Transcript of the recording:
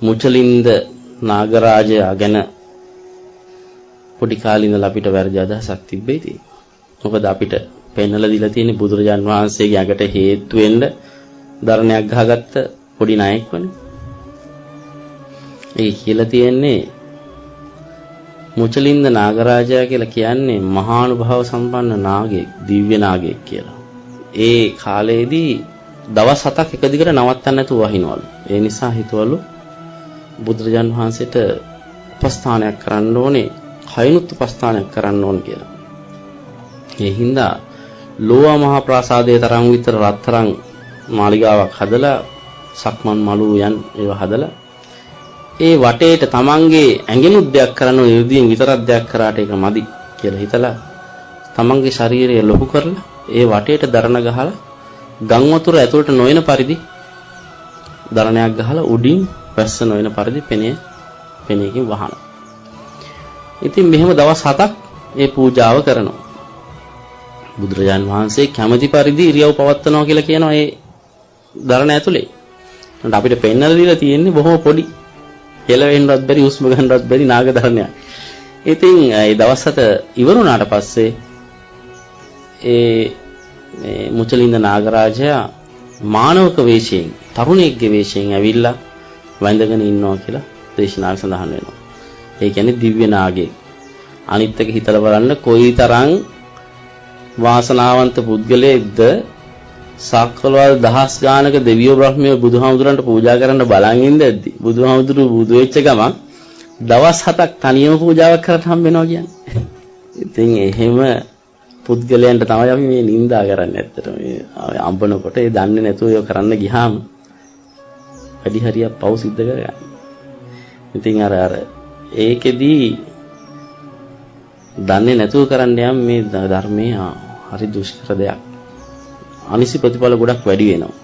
මුචලින්ද නාගරාජයා ගැන පොඩි කාලේ ඉඳලා අපිට වැරදි අදහසක් තිබ්බේ ඉතින්. මොකද අපිට පෙන්නලා දීලා තියෙන්නේ බුදුරජාන් වහන්සේගේ අගට හේතු වෙන්න ධර්ණයක් ගහගත්ත පොඩි නායකවනේ. ඒ කියලා තියෙන්නේ මුචලින්ද නාගරාජයා කියලා කියන්නේ මහානුභාව සම්පන්න නාගයෙක්, දිව්‍ය නාගයෙක් කියලා. ඒ කාලේදී දවස් 7ක් එක දිගට නවත්තන්න නැතුව වහිනවලු. ඒ නිසා හිතවලු බුදුරජාන් වහන්සේට උපස්ථානයක් කරන්න ඕනේ, කයනුත් උපස්ථානයක් කරන්න ඕන කියලා. ඒ හින්දා ලෝවා මහා ප්‍රාසාදයේ තරම් විතර රත්තරන් මාලිගාවක් හදලා සක්මන් මළුවෙන් ඒව හදලා ඒ වටේට තමන්ගේ ඇඟෙනුත් දෙයක් කරන්න ඕන ඉර්ධියෙන් විතරක් දෙයක් කරාට ඒක මදි කියලා හිතලා තමන්ගේ ශරීරය ලොකු කරලා ඒ වටේට දරණ ගහලා ගම් වතුර ඇතුළට නොයන පරිදි දරණයක් ගහලා උඩින් වැස්ස නොයන පරිදි පෙනේකින් වහනවා. ඉතින් මෙහෙම දවස් 7ක් ඒ පූජාව කරනවා. බුදුරජාන් වහන්සේ කැමැති පරිදි ඉරියව් පවත්වනවා කියලා කියනවා ඒ දරණ ඇතුලේ. අපිට පෙන්නලා දීලා තියෙන්නේ බොහොම පොඩි හෙලවෙන්නවත් බැරි හුස්ම ගන්නවත් බැරි නාග දරණයක්. ඉතින් ඒ දවස් 7 ඉවර වුණාට පස්සේ මේ මුචලින්ද නාගරාජයා මානවක වේශයෙන් තරුණයෙක්ගේ වේශයෙන් ඇවිල්ලා වැඳගෙන ඉන්නවා කියලා දේශනාවේ සඳහන් වෙනවා. ඒ කියන්නේ දිව්‍ය නාගයෙක්. අනිත් එක හිතලා බලන්න කොයිතරම් වාසනාවන්ත පුද්ගලයෙක්ද සක්වලවල් දහස් ගානක දෙවියෝ බ්‍රහ්මියෝ බුදුහාමුදුරන්ට පූජා කරන්න බලන් ඉඳද්දි බුදුහාමුදුරු බුදු වෙච්ච ගමන් දවස් 7ක් තනියම පූජාවක් කරන්න හම්බ වෙනවා කියන්නේ. ඉතින් එහෙම පුද්ගලයන්ට තමයි අපි මේ නිඳා කරන්නේ ඇත්තට මේ අඹනකොට ඒ දන්නේ නැතුව ඒක කරන්න ගියාම වැඩි හරියක් පව් සිද්ධ කරගන්න. ඉතින් අර ඒකෙදී දන්නේ නැතුව කරන්න යම් මේ ධර්මයේ හරි දුෂ්කර දෙයක්. අනිසි ප්‍රතිඵල ගොඩක් වැඩි වෙනවා.